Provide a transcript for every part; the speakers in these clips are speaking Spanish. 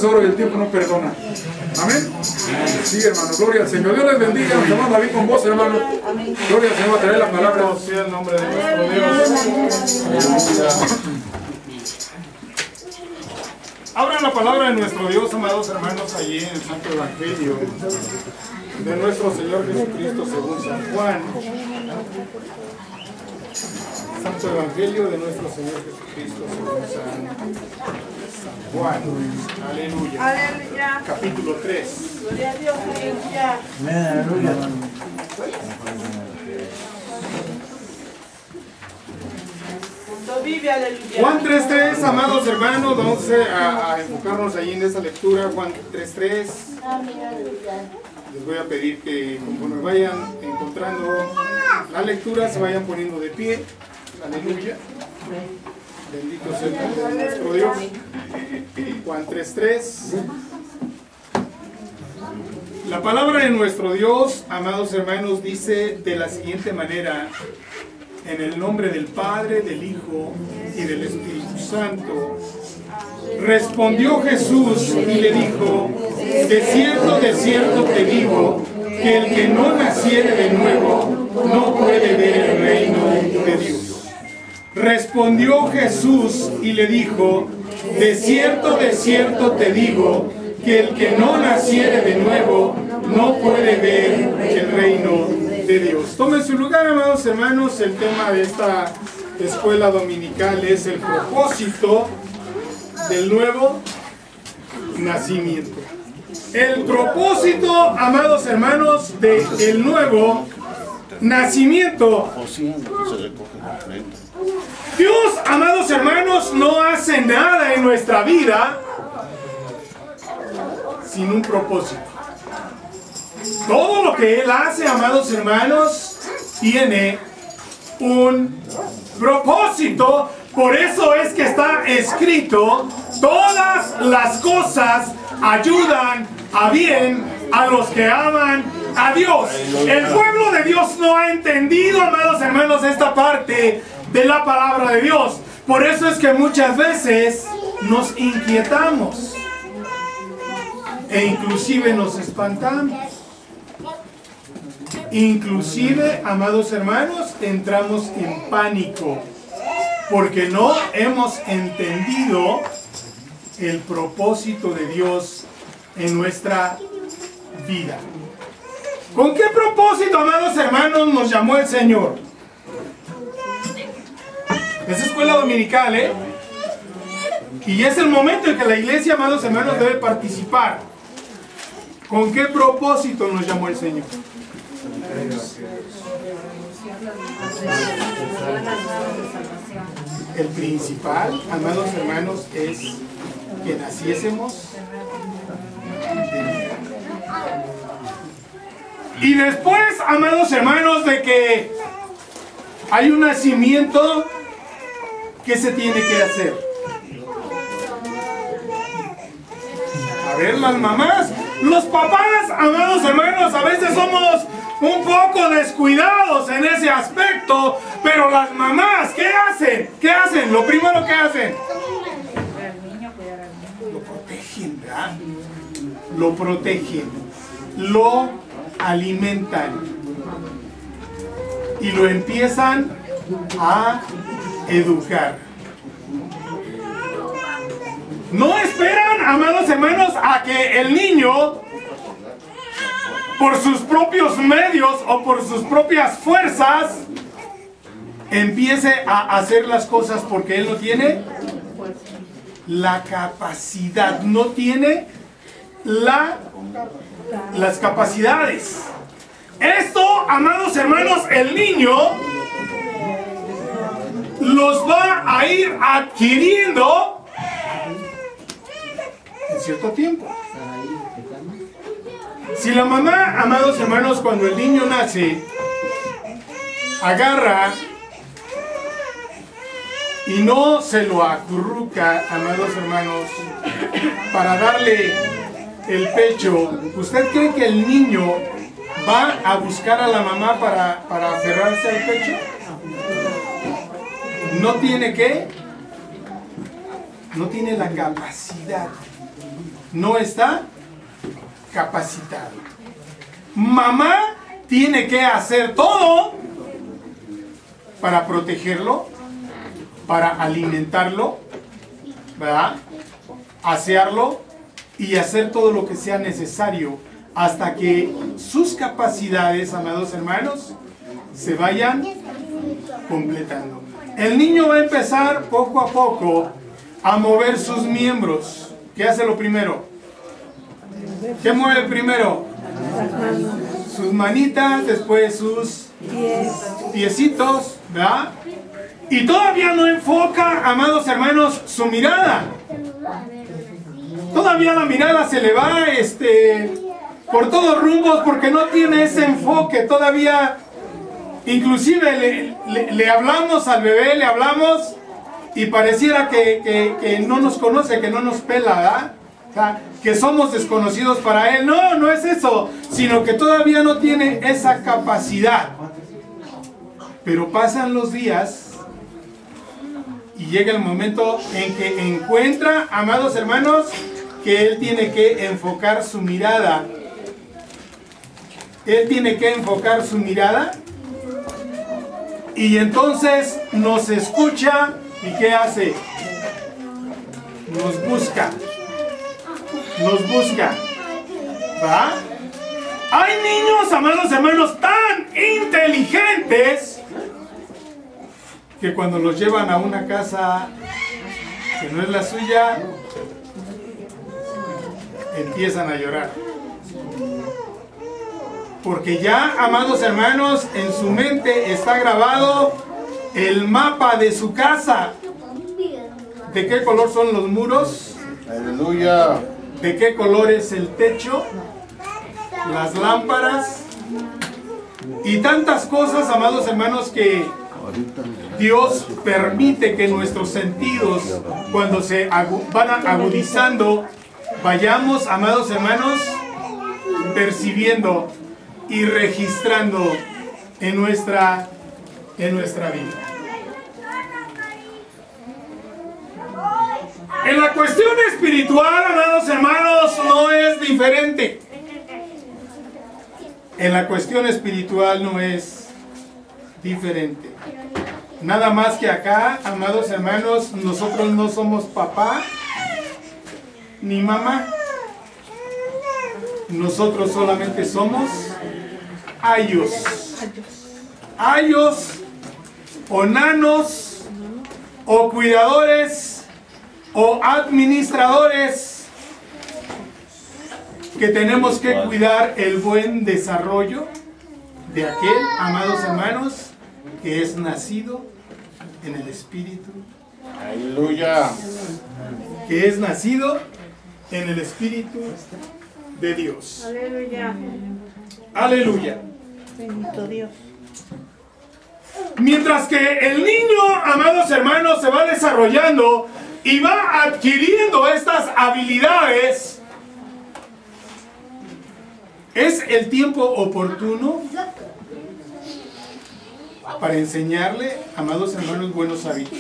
tesoro y el tiempo no perdona. Amén. Sí, hermano, gloria al Señor. Dios les bendiga. Nos llamamos David con vos, hermano. Gloria al Señor. A traer la palabra. Sea el nombre de nuestro Dios. Abran la palabra de nuestro Dios, amados hermanos, allí en el Santo Evangelio de nuestro Señor Jesucristo según San Juan. Santo Evangelio de nuestro Señor Jesucristo según San Juan. Aleluya. Aleluya. Capítulo 3. Gloria a Dios, aleluya. Aleluya. Vive, aleluya. Juan 3.3, amados hermanos, vamos a enfocarnos ahí en esa lectura. Juan 3.3. Les voy a pedir que conforme vayan encontrando la lectura se vayan poniendo de pie. Aleluya. Bendito sea el nombre de nuestro Dios. Juan 3.3. La palabra de nuestro Dios, amados hermanos, dice de la siguiente manera: en el nombre del Padre, del Hijo y del Espíritu Santo. Respondió Jesús y le dijo: de cierto te digo, que el que no naciere de nuevo no puede ver el reino de Dios. Respondió Jesús y le dijo: de cierto te digo, que el que no naciere de nuevo no puede ver el reino de Dios. Tomen su lugar, amados hermanos. El tema de esta escuela dominical es el propósito del nuevo nacimiento. El propósito, amados hermanos, del nuevo nacimiento. Dios, amados hermanos, no hace nada en nuestra vida sin un propósito. Todo lo que Él hace, amados hermanos, tiene un propósito. Por eso es que está escrito: todas las cosas ayudan a bien a los que aman a Dios. El pueblo de Dios no ha entendido, amados hermanos, esta parte de la palabra de Dios. Por eso es que muchas veces nos inquietamos e inclusive nos espantamos. Inclusive, amados hermanos, entramos en pánico porque no hemos entendido el propósito de Dios en nuestra vida. ¿Con qué propósito, amados hermanos, nos llamó el Señor? Es escuela dominical, ¿eh? Y es el momento en que la iglesia, amados hermanos, debe participar. ¿Con qué propósito nos llamó el Señor? El principal, amados hermanos, es que naciésemos de nuevo. Y después, amados hermanos, de que hay un nacimiento, ¿qué se tiene que hacer? A ver, las mamás, los papás, amados hermanos, a veces somos un poco descuidados en ese aspecto, pero las mamás, ¿qué hacen? ¿Qué hacen? Lo primero que hacen, lo protegen, ¿verdad? Lo protegen, lo alimentan y lo empiezan a educar. No esperan, amados hermanos, a que el niño, por sus propios medios o por sus propias fuerzas, empiece a hacer las cosas, porque él no tiene la capacidad, no tiene las capacidades. Esto, amados hermanos, el niño los va a ir adquiriendo en cierto tiempo. Si la mamá, amados hermanos, cuando el niño nace, agarra y no se lo acurruca, amados hermanos, para darle el pecho, ¿usted cree que el niño va a buscar a la mamá para aferrarse al pecho? No tiene ¿qué? No tiene la capacidad. no está capacitado. Mamá tiene que hacer todo para protegerlo, para alimentarlo, ¿verdad? Asearlo y hacer todo lo que sea necesario hasta que sus capacidades, amados hermanos, se vayan completando. El niño va a empezar poco a poco a mover sus miembros. ¿Qué hace lo primero? ¿Qué mueve primero? Sus manitas, después sus piecitos, ¿verdad? Y todavía no enfoca, amados hermanos, su mirada. Todavía la mirada se le va por todos rumbos porque no tiene ese enfoque. Todavía, inclusive le hablamos al bebé, le hablamos y pareciera que no nos conoce, que no nos pela, ¿verdad? O sea, que somos desconocidos para él. No, no es eso, sino que todavía no tiene esa capacidad. Pero pasan los días y llega el momento en que encuentra, amados hermanos, que él tiene que enfocar su mirada. Él tiene que enfocar su mirada y entonces nos escucha y ¿qué hace? Nos busca. Nos busca. ¿Va? Hay niños, amados hermanos, tan inteligentes que cuando los llevan a una casa que no es la suya, empiezan a llorar. Porque ya, amados hermanos, en su mente está grabado el mapa de su casa. ¿De qué color son los muros? Aleluya. ¿De qué color es el techo? Las lámparas. Y tantas cosas, amados hermanos, que Dios permite que nuestros sentidos, cuando se van agudizando, vayamos, amados hermanos, percibiendo y registrando en nuestra vida. En la cuestión espiritual, amados hermanos, no es diferente. En la cuestión espiritual no es diferente. Nada más que acá, amados hermanos, nosotros no somos papá ni mamá. Nosotros solamente somos ayos. Ayos o nanos o cuidadores o administradores que tenemos que cuidar el buen desarrollo de aquel, amados hermanos, que es nacido en el Espíritu. Aleluya. Que es nacido en el Espíritu de Dios. Aleluya. Aleluya. Bendito Dios. Mientras que el niño, amados hermanos, se va desarrollando y va adquiriendo estas habilidades, es el tiempo oportuno para enseñarle, amados hermanos, buenos hábitos.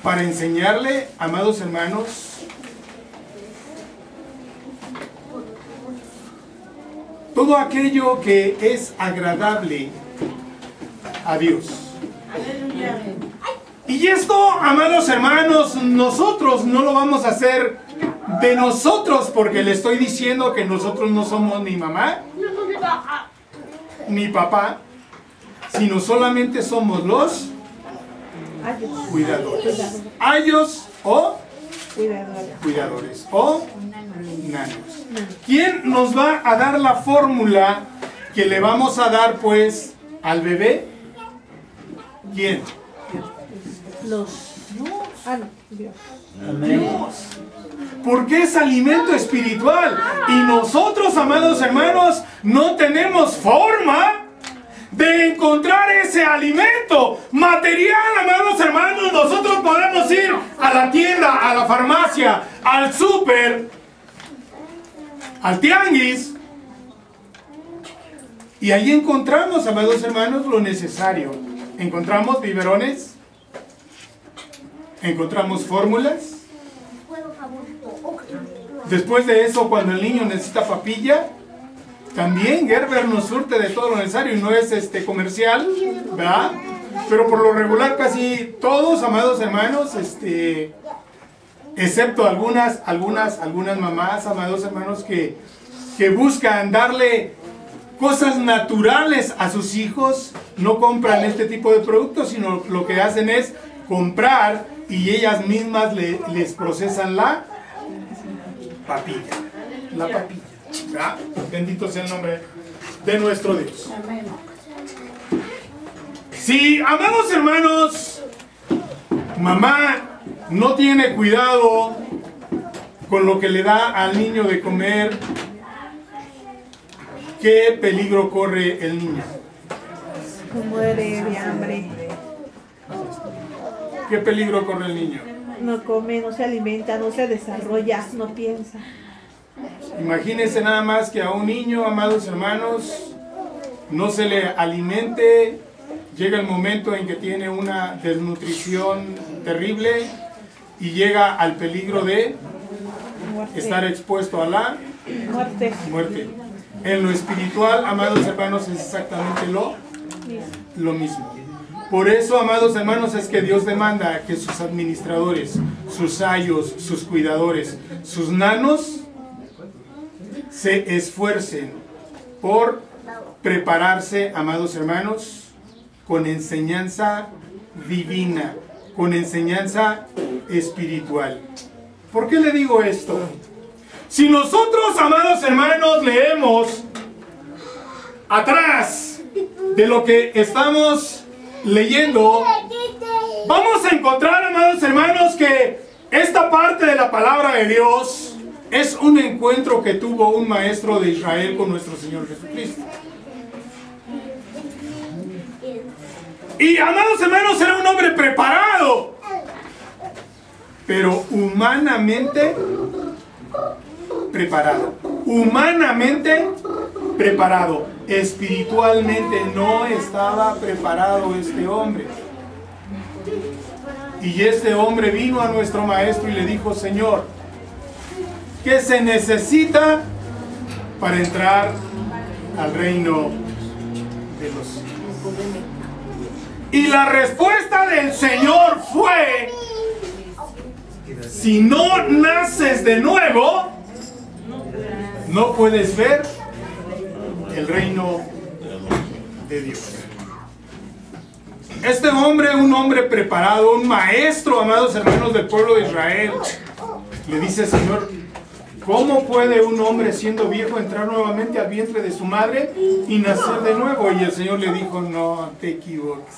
Para enseñarle, amados hermanos, todo aquello que es agradable a Dios. Y esto, amados hermanos, nosotros no lo vamos a hacer de nosotros, porque le estoy diciendo que nosotros no somos ni mamá ni papá, sino solamente somos los cuidadores. Ayos o cuidadores o nanos. ¿Quién nos va a dar la fórmula que le vamos a dar pues al bebé? ¿Quién? Dios. Dios. Porque es alimento espiritual. Y nosotros, amados hermanos, no tenemos forma de encontrar ese alimento material, amados hermanos. Nosotros podemos ir a la tienda, a la farmacia, al súper, al tianguis, y ahí encontramos, amados hermanos, lo necesario. Encontramos biberones, encontramos fórmulas, Después de eso, cuando el niño necesita papilla, también Gerber nos surte de todo lo necesario y no es comercial, ¿verdad? Pero por lo regular casi todos, amados hermanos, excepto algunas mamás, amados hermanos, que buscan darle cosas naturales a sus hijos, no compran este tipo de productos, sino lo que hacen es comprar y ellas mismas les procesan la papilla. La papilla. ¿Verdad? Bendito sea el nombre de nuestro Dios. Si, amados hermanos, mamá no tiene cuidado con lo que le da al niño de comer, ¿qué peligro corre el niño? Muere de hambre. ¿Qué peligro corre el niño? No come, no se alimenta, no se desarrolla, no piensa. Imagínense nada más que a un niño, amados hermanos, no se le alimente, llega el momento en que tiene una desnutrición terrible y llega al peligro de estar expuesto a la muerte. En lo espiritual, amados hermanos, es exactamente lo mismo. Por eso, amados hermanos, es que Dios demanda que sus administradores, sus ayos, sus cuidadores, sus nanos, se esfuercen por prepararse, amados hermanos, con enseñanza divina, con enseñanza espiritual. ¿Por qué le digo esto? Si nosotros, amados hermanos, leemos atrás de lo que estamos leyendo, vamos a encontrar, amados hermanos, que esta parte de la palabra de Dios es un encuentro que tuvo un maestro de Israel con nuestro Señor Jesucristo. Y, amados hermanos, era un hombre preparado, pero humanamente preparado. Humanamente preparado. Espiritualmente no estaba preparado este hombre. Y este hombre vino a nuestro maestro y le dijo: Señor, ¿qué se necesita para entrar al reino de los cielos? Y la respuesta del Señor fue: si no naces de nuevo, no puedes ver el reino de Dios. Este hombre, un hombre preparado, un maestro, amados hermanos del pueblo de Israel, le dice: Señor, ¿cómo puede un hombre siendo viejo entrar nuevamente al vientre de su madre y nacer de nuevo? Y el Señor le dijo: no te equivoques.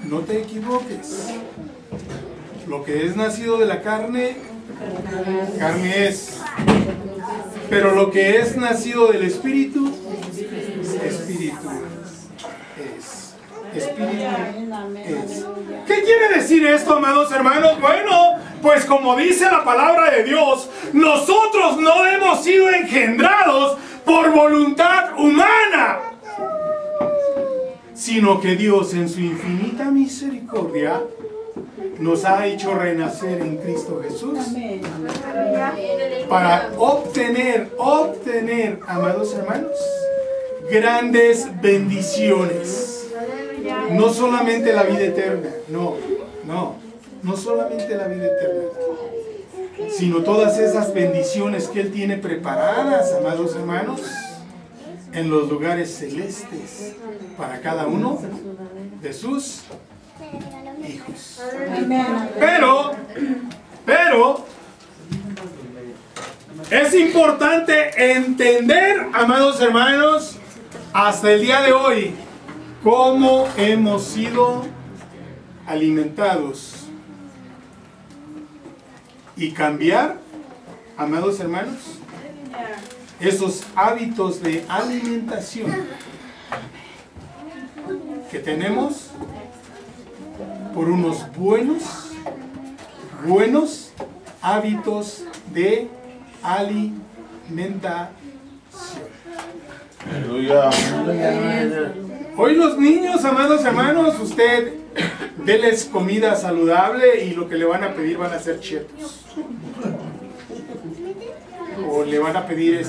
No te equivoques. Lo que es nacido de la carne, carne es. Pero lo que es nacido del Espíritu, Espíritu es. Espíritu es. ¿Qué quiere decir esto, amados hermanos? Bueno, pues como dice la palabra de Dios, nosotros no hemos sido engendrados por voluntad humana, sino que Dios en su infinita misericordia nos ha hecho renacer en Cristo Jesús para obtener, amados hermanos, grandes bendiciones. No solamente la vida eterna, no solamente la vida eterna, sino todas esas bendiciones que Él tiene preparadas, amados hermanos, en los lugares celestes para cada uno de sus hijos. Pero es importante entender, amados hermanos, hasta el día de hoy, cómo hemos sido alimentados y cambiar, amados hermanos, esos hábitos de alimentación que tenemos por unos buenos hábitos de alimentación. Aleluya. Hoy los niños, amados hermanos, usted Deles comida saludable y lo que le van a pedir van a ser chetos. O le van a pedir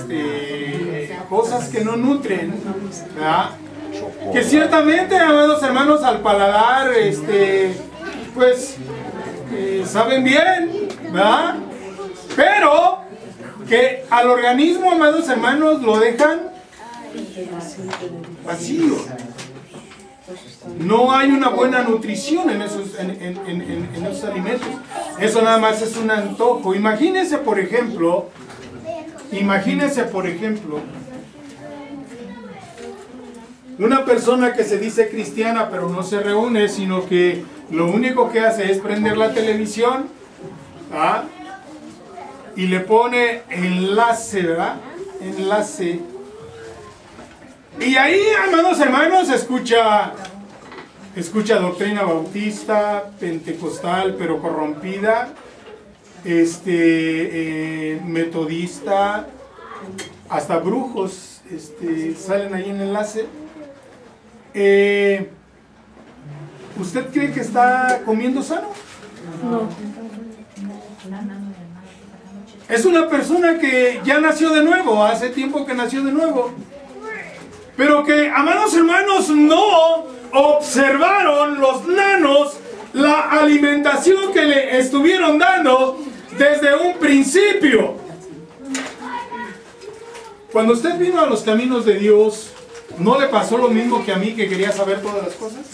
cosas que no nutren, ¿verdad? Que ciertamente, amados hermanos, al paladar, pues, saben bien, ¿verdad? Pero que al organismo, amados hermanos, lo dejan vacío. No hay una buena nutrición en esos alimentos. Eso nada más es un antojo. Imagínense, por ejemplo, una persona que se dice cristiana pero no se reúne, sino que lo único que hace es prender la televisión, ¿ah? Y le pone enlace, ¿verdad? Enlace. Y ahí, amados hermanos, escucha doctrina bautista, pentecostal, pero corrompida, metodista, hasta brujos salen ahí en enlace. ¿Usted cree que está comiendo sano? No. Es una persona que ya nació de nuevo, hace tiempo que nació de nuevo, pero que, amados hermanos, no observaron los nanos la alimentación que le estuvieron dando desde un principio. Cuando usted vino a los caminos de Dios, ¿no le pasó lo mismo que a mí, que quería saber todas las cosas?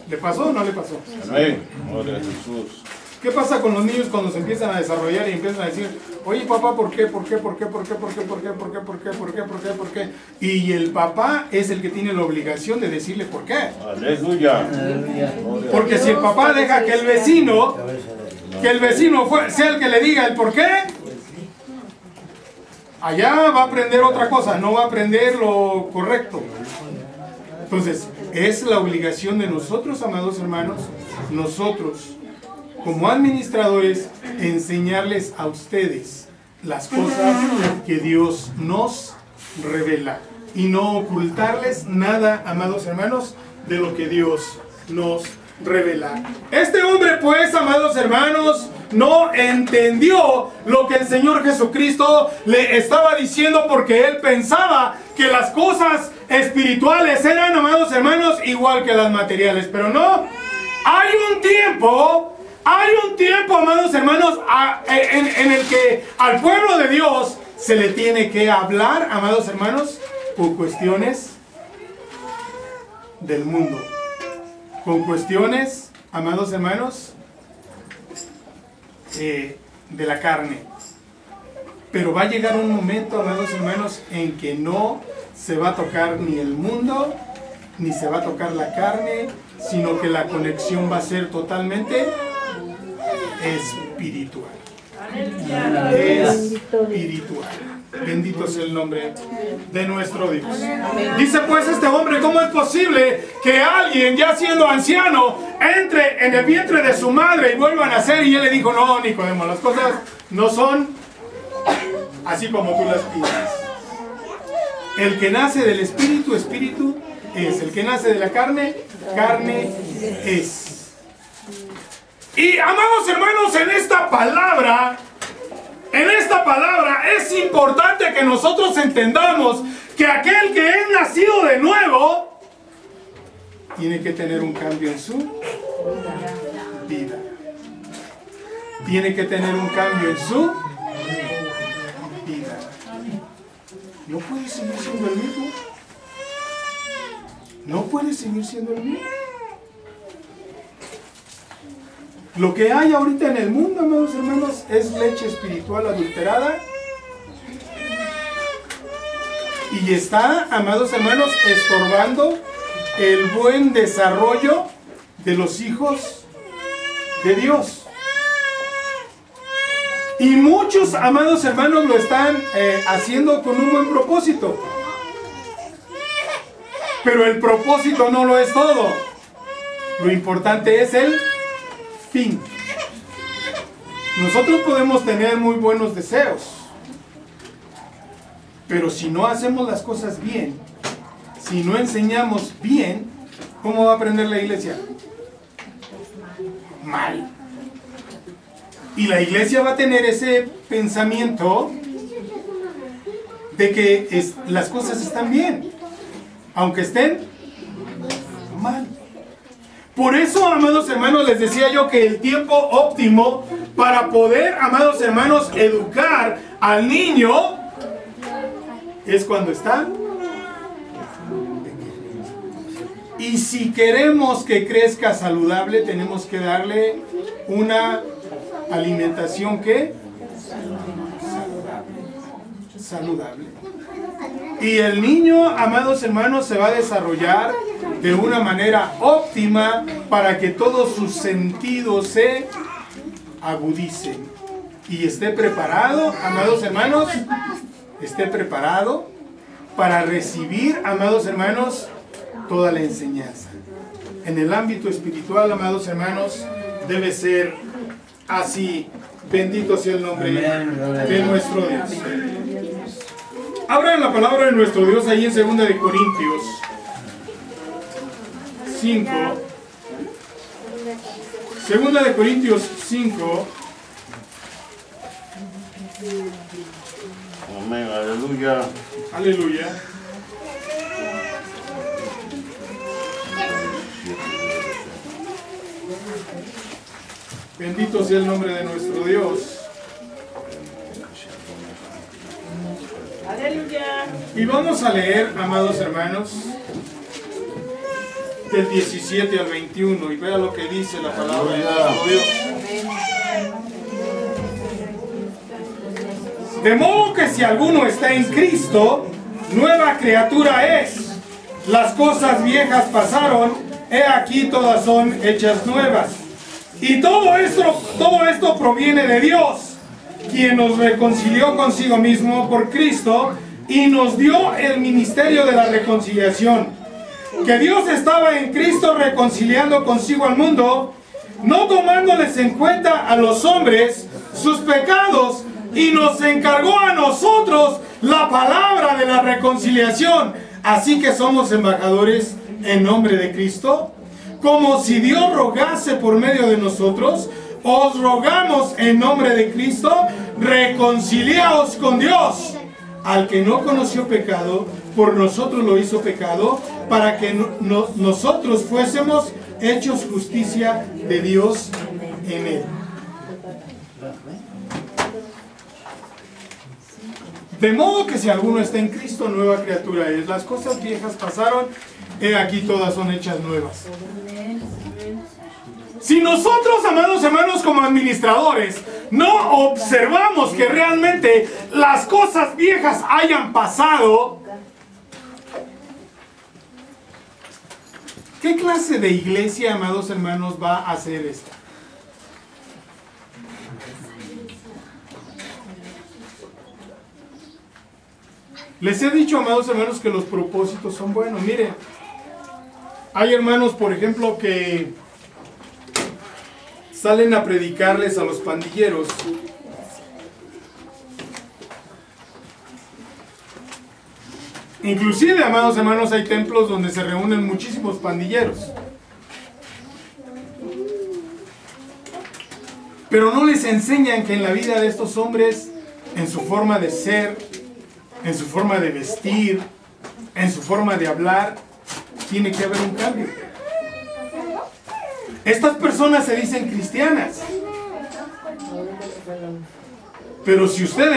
¿Le pasó o no le pasó? Amén. Gloria a Jesús. ¿Qué pasa con los niños cuando se empiezan a desarrollar y empiezan a decir, oye papá, ¿por qué? ¿Por qué? ¿Por qué? ¿Por qué? ¿Por qué? ¿Por qué? ¿Por qué? ¿Por qué? ¿Por qué? ¿Por qué? ¿Por qué? Y el papá es el que tiene la obligación de decirle por qué. Aleluya. Porque si el papá deja que el vecino sea el que le diga el por qué, allá va a aprender otra cosa, no va a aprender lo correcto. Entonces, es la obligación de nosotros, amados hermanos, nosotros, como administradores, enseñarles a ustedes las cosas que Dios nos revela y no ocultarles nada, amados hermanos, de lo que Dios nos revela. Este hombre, pues, amados hermanos, no entendió lo que el Señor Jesucristo le estaba diciendo, porque él pensaba que las cosas espirituales eran, amados hermanos, igual que las materiales. Pero no, hay un tiempo, amados hermanos, en el que al pueblo de Dios se le tiene que hablar, amados hermanos, con cuestiones del mundo, con cuestiones, amados hermanos, de la carne. Pero va a llegar un momento, amados hermanos, en que no se va a tocar ni el mundo, ni se va a tocar la carne, sino que la conexión va a ser totalmente espiritual. Espiritual. Bendito sea el nombre de nuestro Dios. Dice pues este hombre, ¿cómo es posible que alguien ya siendo anciano entre en el vientre de su madre y vuelva a nacer? Y él le dijo, no, Nicodemo, las cosas no son así como tú las piensas. El que nace del espíritu, espíritu es. El que nace de la carne, carne es. Y amados hermanos, en esta palabra es importante que nosotros entendamos que aquel que es nacido de nuevo tiene que tener un cambio en su vida. Tiene que tener un cambio en su vida. No puede seguir siendo el mismo. No puede seguir siendo el mismo. Lo que hay ahorita en el mundo, amados hermanos, es leche espiritual adulterada. Y está, amados hermanos, estorbando el buen desarrollo de los hijos de Dios. Y muchos, amados hermanos, lo están haciendo con un buen propósito. Pero el propósito no lo es todo. Lo importante es el fin. Nosotros podemos tener muy buenos deseos, pero si no hacemos las cosas bien, si no enseñamos bien, ¿cómo va a aprender la iglesia? Mal. Y la iglesia va a tener ese pensamiento de que las cosas están bien, aunque estén mal. Por eso, amados hermanos, les decía yo que el tiempo óptimo para poder, amados hermanos, educar al niño es cuando está. Y si queremos que crezca saludable, tenemos que darle una alimentación que saludable. Y el niño, amados hermanos, se va a desarrollar de una manera óptima para que todos sus sentidos se agudicen y esté preparado, amados hermanos, esté preparado para recibir, amados hermanos, toda la enseñanza. En el ámbito espiritual, amados hermanos, debe ser así. Bendito sea el nombre de nuestro Dios. Abran la palabra de nuestro Dios ahí en 2 de Corintios 5. 2 de Corintios 5. Amén, aleluya. Aleluya. Bendito sea el nombre de nuestro Dios. Aleluya. Y vamos a leer, amados hermanos, del 17 al 21 y vea lo que dice la palabra de nuestro Dios. De modo que si alguno está en Cristo, nueva criatura es. Las cosas viejas pasaron, he aquí todas son hechas nuevas. Y todo esto proviene de Dios, quien nos reconcilió consigo mismo por Cristo y nos dio el ministerio de la reconciliación. Que Dios estaba en Cristo reconciliando consigo al mundo, no tomándoles en cuenta a los hombres sus pecados, y nos encargó a nosotros la palabra de la reconciliación. Así que somos embajadores en nombre de Cristo, como si Dios rogase por medio de nosotros. Os rogamos en nombre de Cristo, reconciliaos con Dios. Al que no conoció pecado, por nosotros lo hizo pecado, para que nosotros fuésemos hechos justicia de Dios en él. De modo que si alguno está en Cristo, nueva criatura es. Las cosas viejas pasaron, he aquí todas son hechas nuevas. Si nosotros, amados hermanos, como administradores, no observamos que realmente las cosas viejas hayan pasado, ¿qué clase de iglesia, amados hermanos, va a ser esta? Les he dicho, amados hermanos, que los propósitos son buenos. Miren, hay hermanos, por ejemplo, que salen a predicarles a los pandilleros. Inclusive, amados hermanos, hay templos donde se reúnen muchísimos pandilleros. Pero no les enseñan que en la vida de estos hombres, en su forma de ser, en su forma de vestir, en su forma de hablar, tiene que haber un cambio. Estas personas se dicen cristianas, pero si usted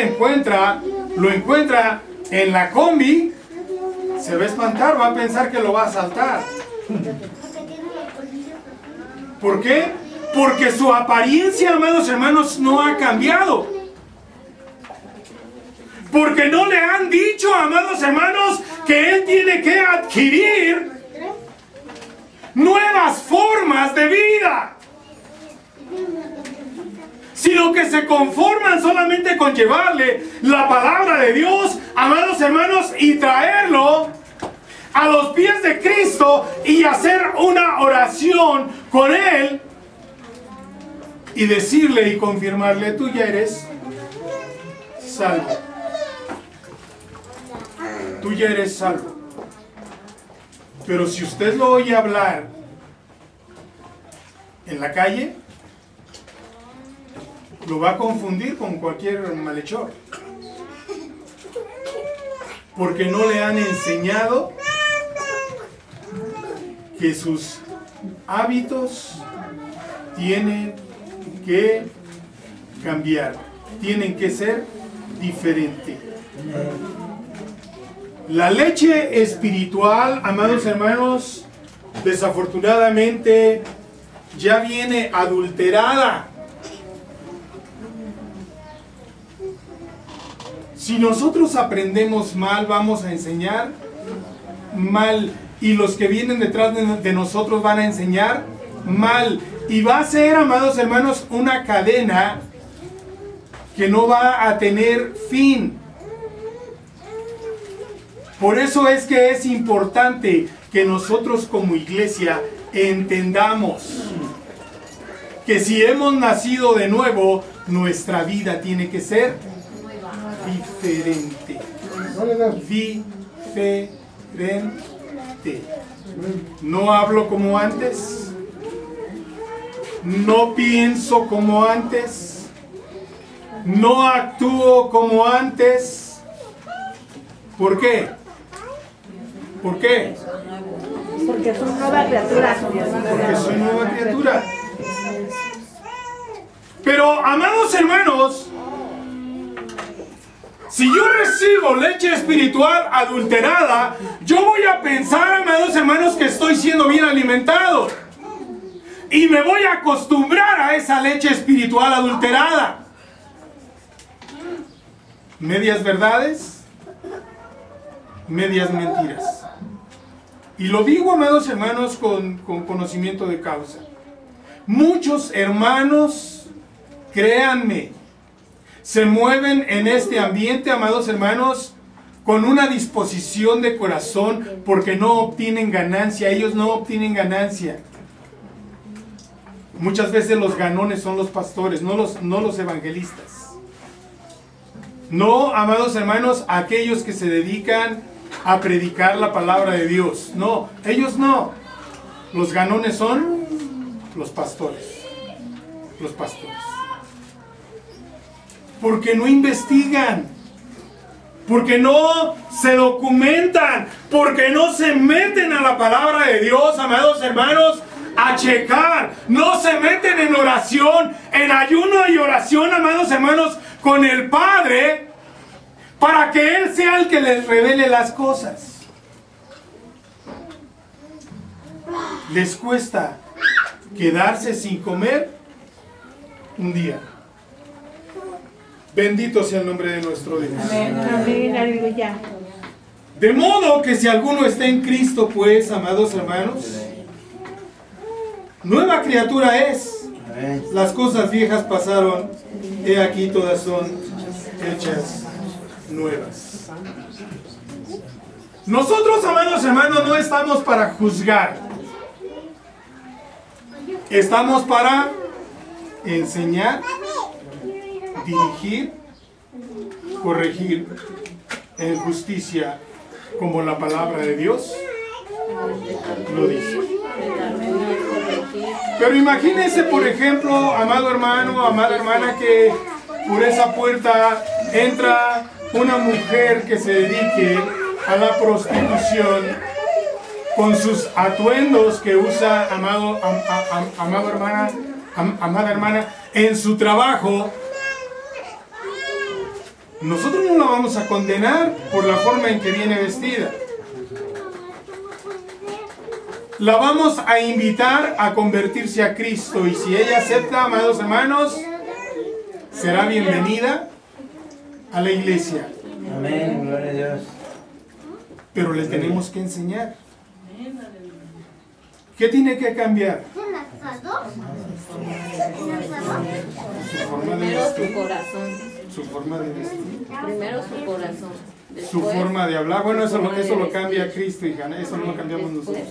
lo encuentra en la combi, se va a espantar, va a pensar que lo va a asaltar. ¿Por qué? Porque su apariencia, amados hermanos, no ha cambiado. Porque no le han dicho, amados hermanos, que él tiene que adquirir nuevas formas de vida, sino que se conforman solamente con llevarle la palabra de Dios, amados hermanos, y traerlo a los pies de Cristo y hacer una oración con él y decirle y confirmarle: tú ya eres salvo. Tú ya eres salvo. Pero si usted lo oye hablar en la calle, lo va a confundir con cualquier malhechor. Porque no le han enseñado que sus hábitos tienen que cambiar, tienen que ser diferentes. La leche espiritual, amados hermanos, desafortunadamente ya viene adulterada. Si nosotros aprendemos mal, vamos a enseñar mal. Y los que vienen detrás de nosotros van a enseñar mal. Y va a ser, amados hermanos, una cadena que no va a tener fin. Por eso es que es importante que nosotros como iglesia entendamos que si hemos nacido de nuevo, nuestra vida tiene que ser diferente. Diferente. No hablo como antes. No pienso como antes. No actúo como antes. ¿Por qué? ¿Por qué? Porque son nueva criatura. Porque soy nueva criatura. Pero, amados hermanos, si yo recibo leche espiritual adulterada, yo voy a pensar, amados hermanos, que estoy siendo bien alimentado. Y me voy a acostumbrar a esa leche espiritual adulterada. Medias verdades, medias mentiras. Y lo digo, amados hermanos, con conocimiento de causa. Muchos hermanos, créanme, se mueven en este ambiente, amados hermanos, con una disposición de corazón porque no obtienen ganancia. Ellos no obtienen ganancia. Muchas veces los ganones son los pastores, no los evangelistas. No, amados hermanos, aquellos que se dedican a predicar la palabra de Dios. No, ellos no. Los ganones son los pastores. Los pastores. Porque no investigan. Porque no se documentan. Porque no se meten a la palabra de Dios, amados hermanos, a checar. No se meten en oración, en ayuno y oración, amados hermanos, con el Padre, para que Él sea el que les revele las cosas. Les cuesta quedarse sin comer un día. Bendito sea el nombre de nuestro Dios. Amén, amén, aleluya. De modo que si alguno está en Cristo, pues, amados hermanos, nueva criatura es. Las cosas viejas pasaron, he aquí todas son hechas nuevas. Nosotros, amados hermanos, no estamos para juzgar. Estamos para enseñar, dirigir, corregir en justicia, como la palabra de Dios lo dice. Pero imagínense, por ejemplo, amado hermano, amada hermana, que por esa puerta entra una mujer que se dedique a la prostitución con sus atuendos que usa, amada hermana, en su trabajo. Nosotros no la vamos a condenar por la forma en que viene vestida. La vamos a invitar a convertirse a Cristo, y si ella acepta, amados hermanos, será bienvenida a la iglesia. Amén, gloria a Dios. Pero le tenemos que enseñar. ¿Qué tiene que cambiar? Su forma de Primero vestir. su corazón. Su forma de vestir. Primero su corazón. Su forma de hablar. Bueno, eso lo cambia Cristo, hija. Eso no lo cambiamos nosotros.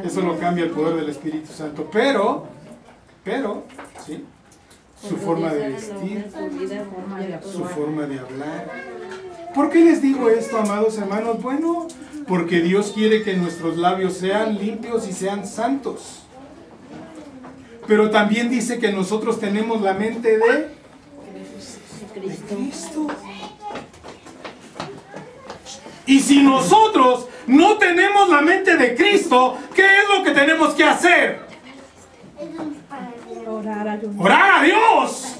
Eso lo cambia el poder del Espíritu Santo. Pero, ¿sí? Su forma de vestir, su forma de hablar. ¿Por qué les digo esto, amados hermanos? Bueno, porque Dios quiere que nuestros labios sean limpios y sean santos. Pero también dice que nosotros tenemos la mente de Cristo. Y si nosotros no tenemos la mente de Cristo, ¿qué es lo que tenemos que hacer? Orar a Dios.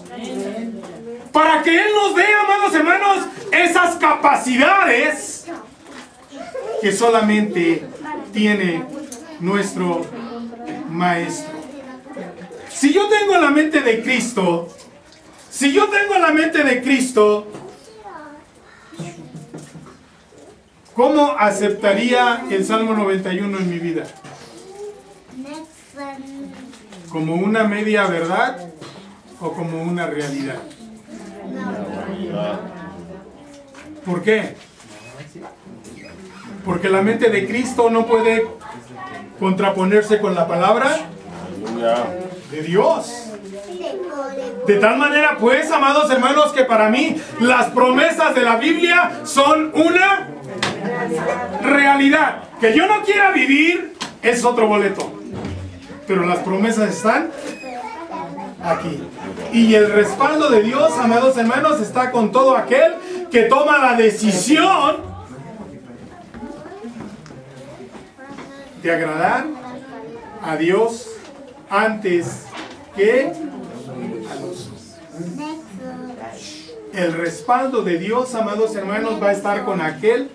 Para que Él nos dé, amados hermanos, esas capacidades que solamente tiene nuestro Maestro. Si yo tengo la mente de Cristo, ¿cómo aceptaría el Salmo 91 en mi vida? ¿Como una media verdad o como una realidad? ¿Por qué? Porque la mente de Cristo no puede contraponerse con la palabra de Dios. De tal manera, pues, amados hermanos, que para mí las promesas de la Biblia son una realidad. Que yo no quiera vivir es otro boleto, pero las promesas están aquí. Y el respaldo de Dios, amados hermanos, está con todo aquel que toma la decisión de agradar a Dios antes que a los. El respaldo de Dios, amados hermanos, va a estar con aquel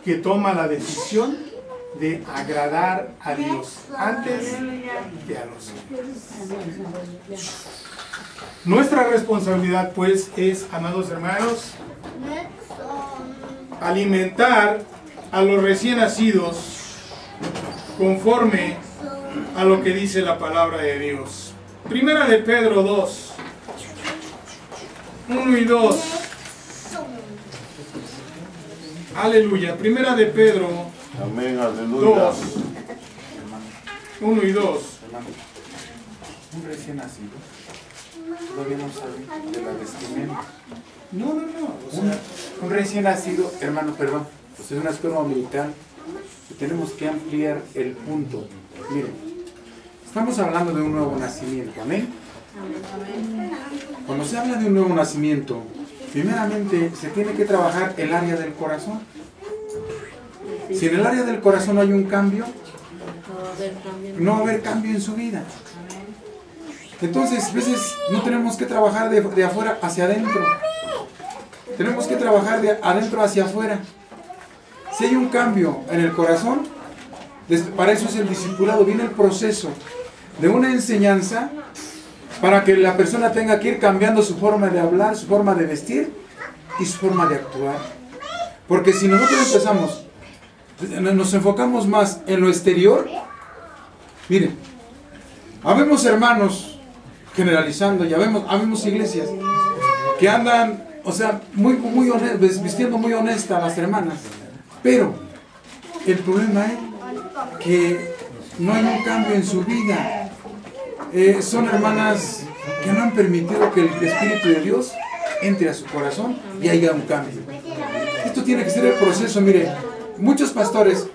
que toma la decisión de agradar a Dios antes que a los hombres. Nuestra responsabilidad, pues, es, amados hermanos, alimentar a los recién nacidos conforme a lo que dice la palabra de Dios. Primera de Pedro 2, 1 y 2. Aleluya. Primera de Pedro. Amén, aleluya. 2, 1 y 2. Un recién nacido todavía no sabe de la vestimenta. No. O sea, un recién nacido, hermano, perdón, pues es una escuela militar. Tenemos que ampliar el punto. Miren, estamos hablando de un nuevo nacimiento, ¿amén? Cuando se habla de un nuevo nacimiento, primeramente se tiene que trabajar el área del corazón. Si en el área del corazón no hay un cambio, no va a haber cambio en su vida. Entonces, a veces no tenemos que trabajar de afuera hacia adentro. Tenemos que trabajar de adentro hacia afuera. Si hay un cambio en el corazón, para eso es el discipulado. Viene el proceso de una enseñanza para que la persona tenga que ir cambiando su forma de hablar, su forma de vestir y su forma de actuar. Porque si nosotros empezamos, nos enfocamos más en lo exterior, miren, habemos hermanos, generalizando, ya habemos iglesias que andan, o sea, muy vistiendo muy honesta a las hermanas, pero el problema es que no hay un cambio en su vida. Son hermanas que no han permitido que el Espíritu de Dios entre a su corazón y haya un cambio. Esto tiene que ser el proceso. Mire, muchos pastores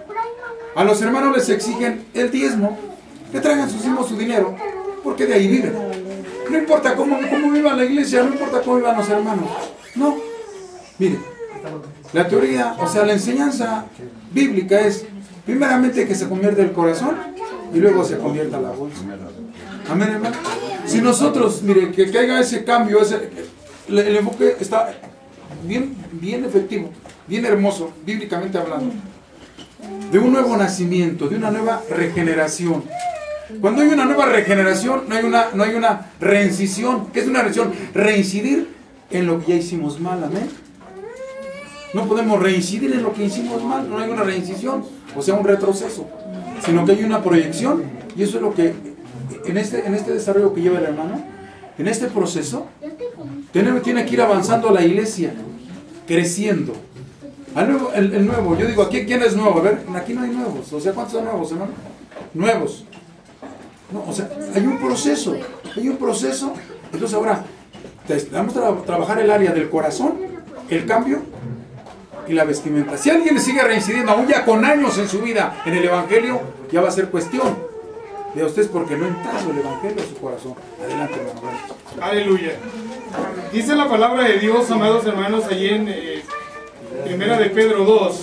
a los hermanos les exigen el diezmo, que traigan sus hijos su dinero, porque de ahí viven. No importa cómo viva la iglesia, no importa cómo vivan los hermanos. No. Mire, la teoría, o sea, la enseñanza bíblica es primeramente que se convierta el corazón y luego se convierta la bolsa. Amén, hermano. Si nosotros, mire, que caiga ese cambio, el enfoque está bien efectivo, bien hermoso, bíblicamente hablando, de un nuevo nacimiento, de una nueva regeneración. Cuando hay una nueva regeneración, no hay una reincisión. ¿Qué es una reincisión? Reincidir en lo que ya hicimos mal, amén. No podemos reincidir en lo que hicimos mal, no hay una reincisión, o sea, un retroceso, sino que hay una proyección, y eso es lo que, en este desarrollo que lleva el hermano, en este proceso, tiene que ir avanzando la iglesia, creciendo. El nuevo, yo digo, ¿aquí quién es nuevo? A ver, aquí no hay nuevos, o sea, ¿cuántos son nuevos, hermano? Nuevos. No, o sea, hay un proceso, entonces ahora, vamos a trabajar el área del corazón, el cambio, y la vestimenta. Si alguien sigue reincidiendo, aún ya con años en su vida, en el Evangelio, ya va a ser cuestión de ustedes porque no ha entrado el Evangelio en su corazón. Adelante, hermano. Aleluya. Dice la palabra de Dios, amados hermanos, allí en Primera de Pedro 2,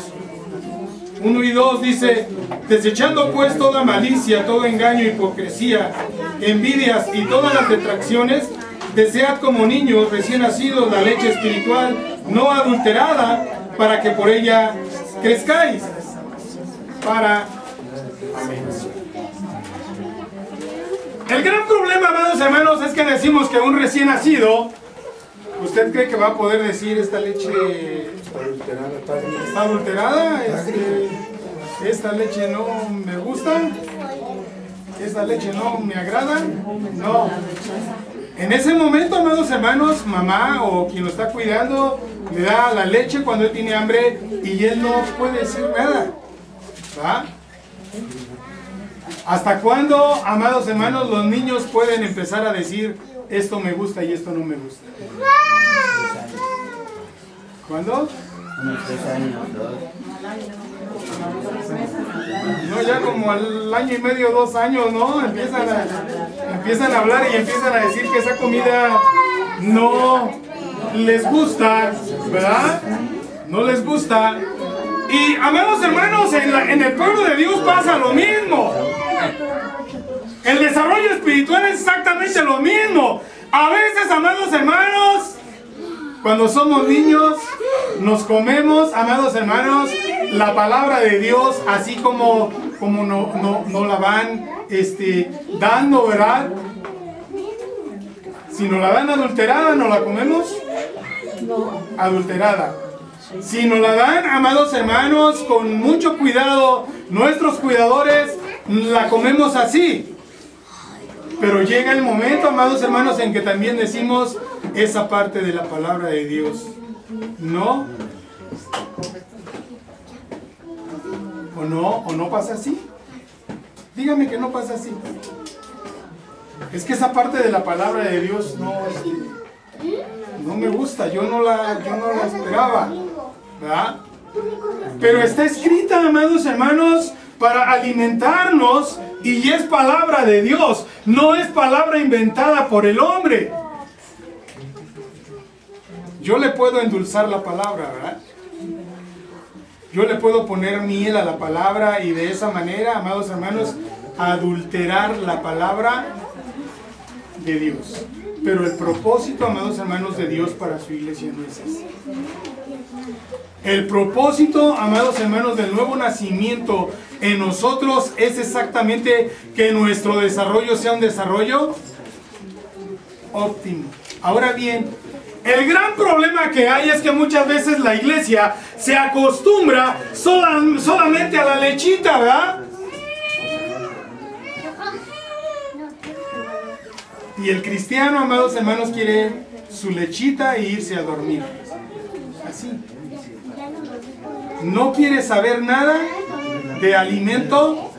1 y 2, dice: desechando pues toda malicia, todo engaño, hipocresía, envidias y todas las detracciones, desead como niños recién nacidos la leche espiritual no adulterada, para que por ella crezcáis para... El gran problema, amados hermanos, es que decimos que un recién nacido, ¿usted cree que va a poder decir esta leche está adulterada? Esta leche no me gusta, esta leche no me agrada. No. En ese momento, amados hermanos, mamá o quien lo está cuidando le da la leche cuando él tiene hambre y él no puede decir nada. ¿Va? ¿Hasta cuándo, amados hermanos, los niños pueden empezar a decir esto me gusta y esto no me gusta? ¿Cuándo? Unos 3 años, 2. No, ya como al año y medio, 2 años, ¿no? Empiezan a hablar y empiezan a decir que esa comida no les gusta, ¿verdad? No les gusta. Y, amados hermanos, en el pueblo de Dios pasa lo mismo. El desarrollo espiritual es exactamente lo mismo. A veces, amados hermanos, cuando somos niños, nos comemos, amados hermanos, la palabra de Dios, así como no la van dando, ¿verdad? Si nos la dan adulterada, ¿no la comemos? No. Adulterada. Si nos la dan, amados hermanos, con mucho cuidado, nuestros cuidadores, la comemos así. Pero llega el momento, amados hermanos, en que también decimos esa parte de la palabra de Dios. ¿No? ¿O no? ¿O no pasa así? Dígame que no pasa así. Es que esa parte de la palabra de Dios no me gusta, yo no la esperaba, ¿verdad? Pero está escrita, amados hermanos, para alimentarnos y es palabra de Dios, no es palabra inventada por el hombre. Yo le puedo endulzar la palabra, ¿verdad? Yo le puedo poner miel a la palabra y de esa manera, amados hermanos, adulterar la palabra de Dios. Pero el propósito, amados hermanos, de Dios para su iglesia no es ese. El propósito, amados hermanos, del nuevo nacimiento en nosotros es exactamente que nuestro desarrollo sea un desarrollo óptimo. Ahora bien, el gran problema que hay es que muchas veces la iglesia se acostumbra solamente a la lechita, ¿verdad? Y el cristiano, amados hermanos, quiere su lechita e irse a dormir. Así. No quiere saber nada de alimento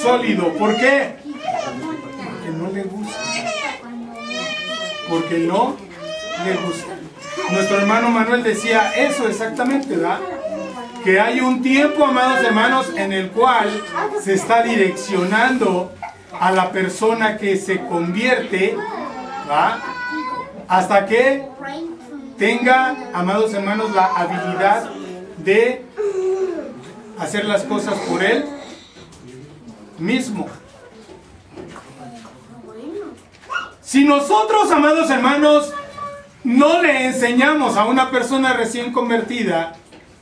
sólido. ¿Por qué? Porque no le gusta. Porque no le gusta. Nuestro hermano Manuel decía eso exactamente, ¿verdad? Que hay un tiempo, amados hermanos, en el cual se está direccionando a la persona que se convierte, ¿va? Hasta que tenga, amados hermanos, la habilidad de hacer las cosas por él mismo. Si nosotros, amados hermanos, no le enseñamos a una persona recién convertida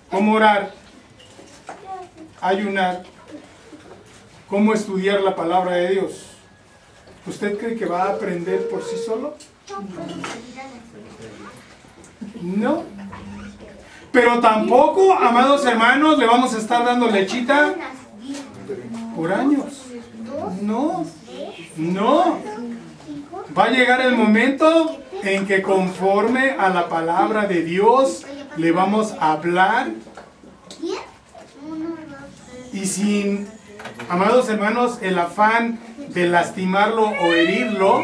cómo orar, ayunar, cómo estudiar la palabra de Dios, ¿usted cree que va a aprender por sí solo? No. Pero tampoco, amados hermanos, le vamos a estar dando lechita por años. No. No. Va a llegar el momento en que conforme a la palabra de Dios le vamos a hablar y sin, amados hermanos, el afán de lastimarlo o herirlo,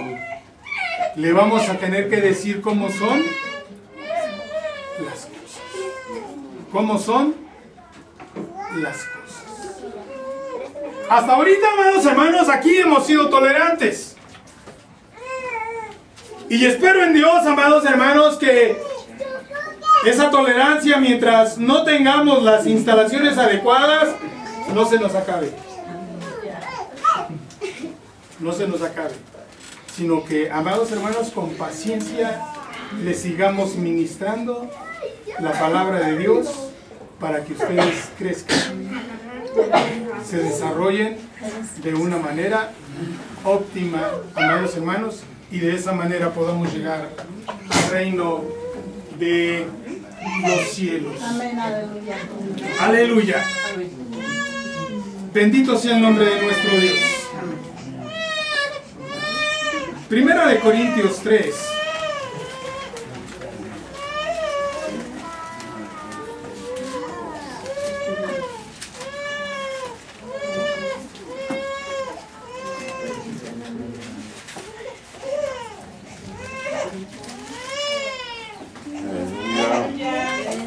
le vamos a tener que decir cómo son las cosas. cómo son las cosas. Hasta ahorita, amados hermanos, aquí hemos sido tolerantes. Y espero en Dios, amados hermanos, que esa tolerancia, mientras no tengamos las instalaciones adecuadas, no se nos acabe. No se nos acabe. Sino que, amados hermanos, con paciencia le sigamos ministrando la palabra de Dios para que ustedes crezcan, se desarrollen de una manera óptima, amados hermanos, y de esa manera podamos llegar al reino de los cielos. Amén, aleluya. Aleluya. Bendito sea el nombre de nuestro Dios. Primera de Corintios 3. Aleluya.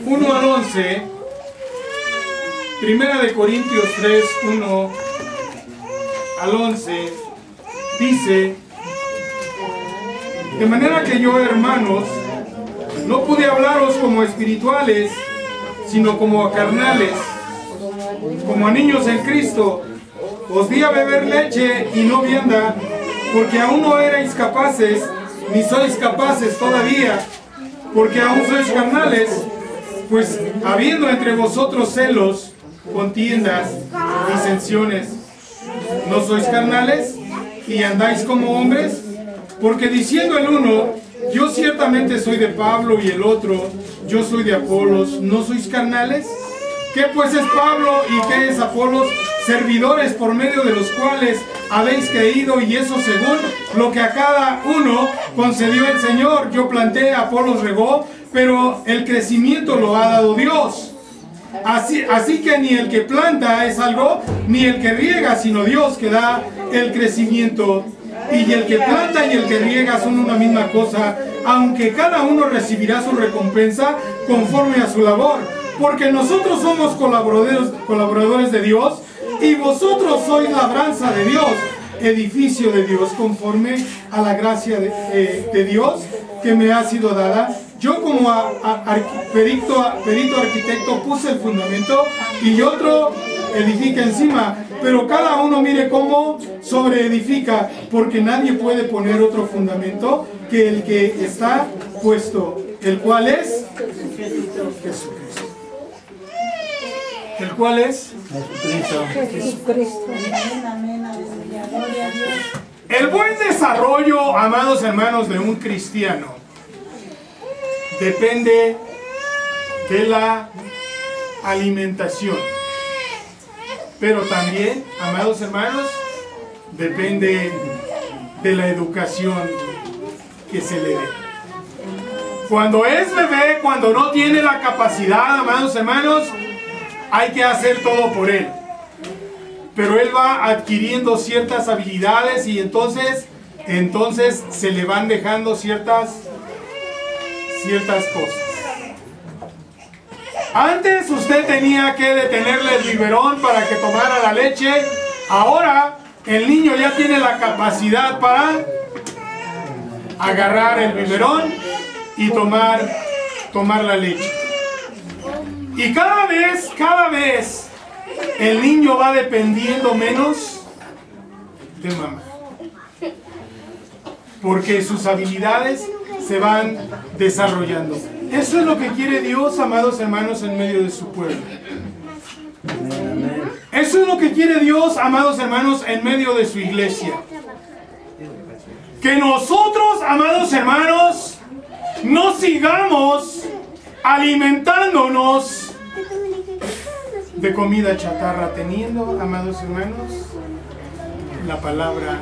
1 al 11. Primera de Corintios 3, 1 al 11. Dice: de manera que yo, hermanos, no pude hablaros como espirituales, sino como a carnales, como a niños en Cristo. Os di a beber leche y no vianda, porque aún no erais capaces, ni sois capaces todavía, porque aún sois carnales, pues habiendo entre vosotros celos, contiendas, disensiones, ¿no sois carnales y andáis como hombres? Porque diciendo el uno, yo ciertamente soy de Pablo, y el otro, yo soy de Apolos, ¿no sois carnales? ¿Qué pues es Pablo y qué es Apolos? Servidores por medio de los cuales habéis creído, y eso según lo que a cada uno concedió el Señor. Yo planté, Apolos regó, pero el crecimiento lo ha dado Dios. Así que ni el que planta es algo, ni el que riega, sino Dios que da el crecimiento. Y el que planta y el que riega son una misma cosa, aunque cada uno recibirá su recompensa conforme a su labor. Porque nosotros somos colaboradores de Dios, y vosotros sois labranza de Dios, edificio de Dios, conforme a la gracia de Dios que me ha sido dada. Yo como perito arquitecto puse el fundamento, y otro edifica encima, pero cada uno mire cómo sobreedifica, porque nadie puede poner otro fundamento que el que está puesto, el cual es Jesucristo. ¿El cual es? Jesucristo. Amén, amén, aleluya. Gloria a Dios. El buen desarrollo, amados hermanos, de un cristiano depende de la alimentación. Pero también, amados hermanos, depende de la educación que se le dé. Cuando es bebé, cuando no tiene la capacidad, amados hermanos, hay que hacer todo por él. Pero él va adquiriendo ciertas habilidades, y entonces se le van dejando ciertas cosas. Antes usted tenía que detenerle el biberón para que tomara la leche. Ahora el niño ya tiene la capacidad para agarrar el biberón y tomar la leche. Y cada vez el niño va dependiendo menos de mamá, porque sus habilidades se van desarrollando. Eso es lo que quiere Dios, amados hermanos, en medio de su pueblo. Eso es lo que quiere Dios, amados hermanos, en medio de su iglesia. Que nosotros, amados hermanos, no sigamos alimentándonos de comida chatarra, teniendo, amados hermanos, la palabra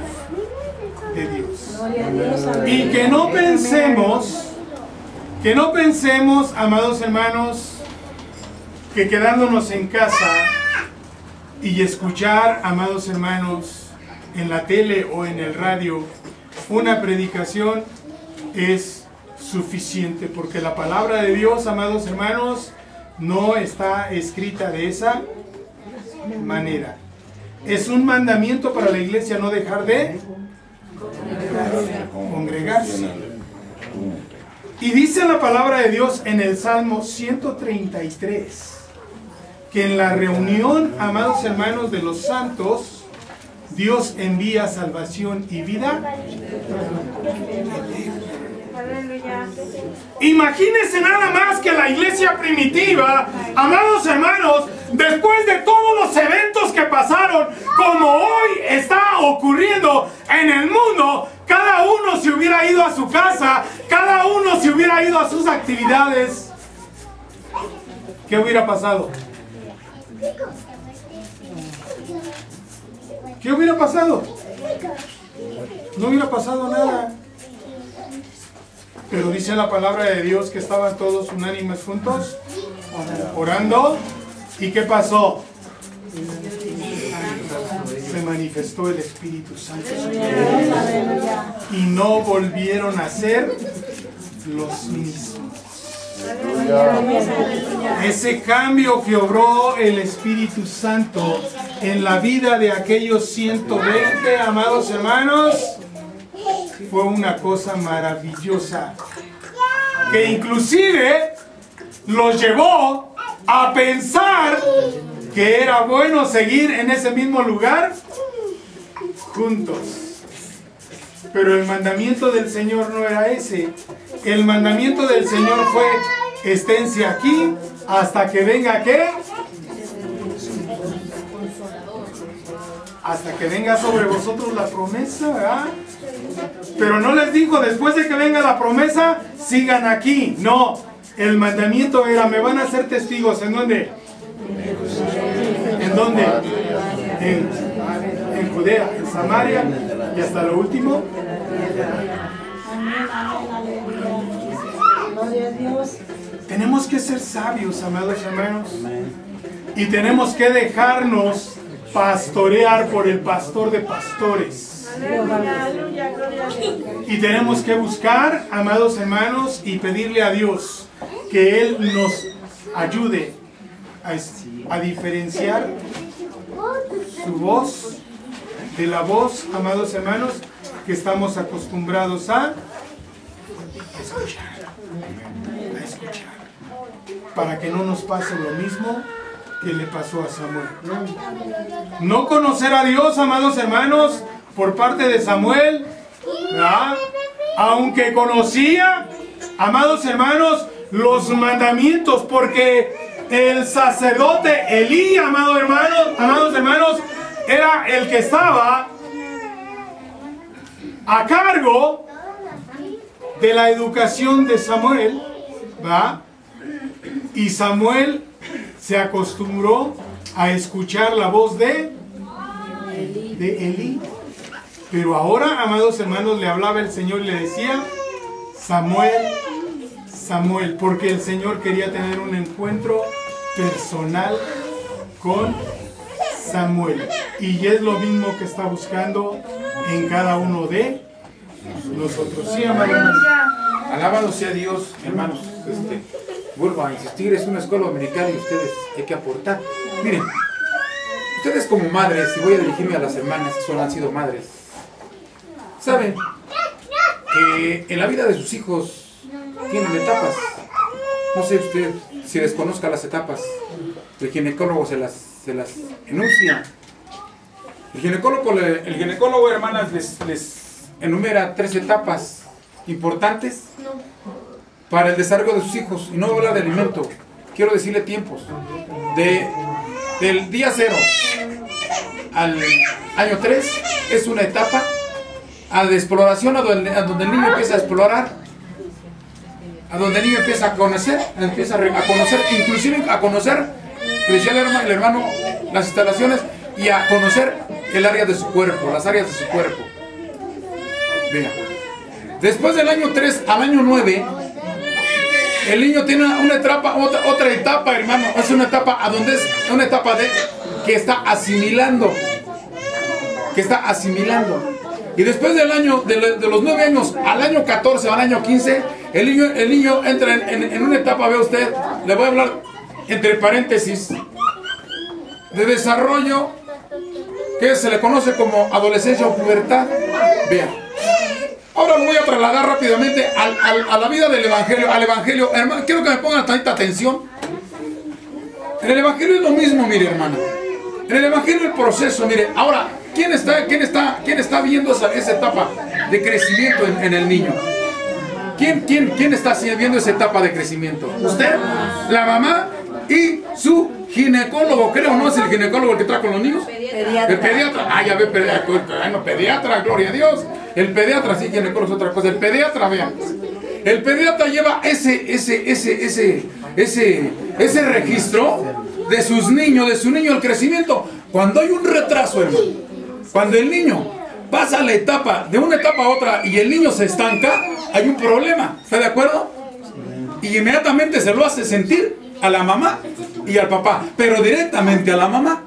de Dios. Gloria a Dios, amén. Y que no pensemos, amados hermanos, que quedándonos en casa y escuchar, amados hermanos, en la tele o en el radio una predicación es suficiente, porque la palabra de Dios, amados hermanos, no está escrita de esa manera. Es un mandamiento para la iglesia no dejar de congregarse. Y dice la palabra de Dios en el Salmo 133 que en la reunión, amados hermanos, de los santos, Dios envía salvación y vida. Imagínense nada más que la iglesia primitiva, amados hermanos, después de todos los eventos que pasaron, como hoy está ocurriendo en el mundo, cada uno se hubiera ido a su casa, cada uno se hubiera ido a sus actividades. ¿Qué hubiera pasado? ¿Qué hubiera pasado? No hubiera pasado nada. Pero dice la palabra de Dios que estaban todos unánimes juntos, orando. ¿Y qué pasó? Se manifestó el Espíritu Santo y no volvieron a ser los mismos. Ese cambio que obró el Espíritu Santo en la vida de aquellos 120, amados hermanos, fue una cosa maravillosa, que inclusive los llevó a pensar que era bueno seguir en ese mismo lugar juntos. Pero el mandamiento del Señor no era ese. El mandamiento del Señor fue: esténse aquí hasta que venga ¿qué? Hasta que venga sobre vosotros la promesa, ¿verdad? Pero no les dijo después de que venga la promesa, sigan aquí. No, el mandamiento era: me van a ser testigos. ¿En dónde? ¿En dónde? En Judea, en Samaria y hasta lo último. Gloria a Dios. Tenemos que ser sabios, amados hermanos, y tenemos que dejarnos pastorear por el pastor de pastores. Y tenemos que buscar, amados hermanos, y pedirle a Dios que Él nos ayude a diferenciar su voz de la voz, amados hermanos, que estamos acostumbrados a escuchar. Para que no nos pase lo mismo que le pasó a Samuel. No conocer a Dios, amados hermanos, por parte de Samuel, ¿verdad? Aunque conocía, amados hermanos, los mandamientos, porque el sacerdote Elí, amados hermanos, era el que estaba a cargo de la educación de Samuel, ¿verdad? Y Samuel se acostumbró a escuchar la voz de Elí. Pero ahora, amados hermanos, le hablaba el Señor y le decía: Samuel, Samuel, porque el Señor quería tener un encuentro personal con Samuel. Y es lo mismo que está buscando en cada uno de nosotros. Sí, amados. Alabado sea Dios, hermanos. Vuelvo a insistir, es una escuela dominical y ustedes hay que aportar. Miren, ustedes como madres, y voy a dirigirme a las hermanas que han sido madres, saben que en la vida de sus hijos tienen etapas. No sé usted si desconozca las etapas. El ginecólogo se las enuncia. El ginecólogo, hermanas, les enumera 3 etapas importantes para el desarrollo de sus hijos. Y no voy a hablar de alimento, quiero decirle tiempos. Del día 0 al año 3 es una etapa de exploración, a donde el niño empieza a explorar, a donde el niño empieza a conocer, inclusive a conocer, que decía el hermano, las instalaciones, y a conocer el área de su cuerpo, las áreas de su cuerpo. Vean, después del año 3 al año 9, el niño tiene una etapa, otra etapa, hermano. Es una etapa que está asimilando. Y después del año, de los 9 años al año 14 o al año 15, el niño entra en una etapa, ve usted, le voy a hablar entre paréntesis, de desarrollo que se le conoce como adolescencia o pubertad. Vean. Ahora lo voy a trasladar rápidamente a la vida del Evangelio, al Evangelio. Hermano, quiero que me pongan tanta atención. En el Evangelio es lo mismo, mire, hermana. En el Evangelio el proceso, mire. Ahora, ¿quién está viendo esa etapa de crecimiento en el niño? ¿Quién está viendo esa etapa de crecimiento? ¿Usted? ¿La mamá? Y su ginecólogo, creo, ¿no es el ginecólogo el que trae con los niños? Pediatra. El pediatra. Ah, ya ve, pediatra, gloria a Dios. El pediatra, sí, ginecólogo es otra cosa. El pediatra, vean. El pediatra lleva ese registro de sus niños, de su niño, el crecimiento. Cuando hay un retraso, hermano, cuando el niño pasa la etapa, de una etapa a otra, y el niño se estanca, hay un problema. ¿Está de acuerdo? Y inmediatamente se lo hace sentir a la mamá y al papá, pero directamente a la mamá.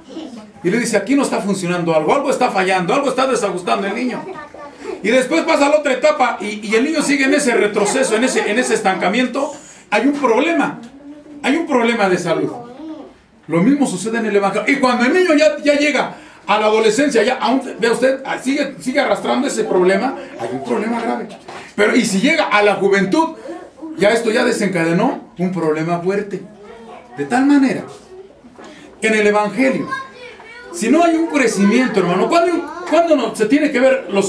Y le dice, aquí no está funcionando algo está fallando, algo está desajustando el niño. Y después pasa a la otra etapa y el niño sigue en ese retroceso, en ese estancamiento. Hay un problema de salud. Lo mismo sucede en el Evangelio. Y cuando el niño ya llega a la adolescencia, ya aún, vea usted, sigue arrastrando ese problema, hay un problema grave. Pero y si llega a la juventud, esto ya desencadenó un problema fuerte. De tal manera, en el Evangelio, si no hay un crecimiento, hermano, ¿cuándo no se tiene que ver la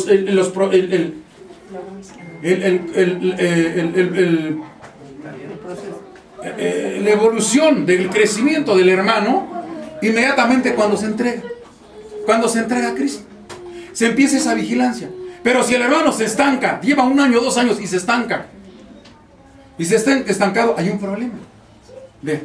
evolución del crecimiento del hermano? Inmediatamente cuando se entrega a Cristo, se empieza esa vigilancia. Pero si el hermano se estanca, lleva 1 año, 2 años y se estanca, y se está estancado, hay un problema. Ve,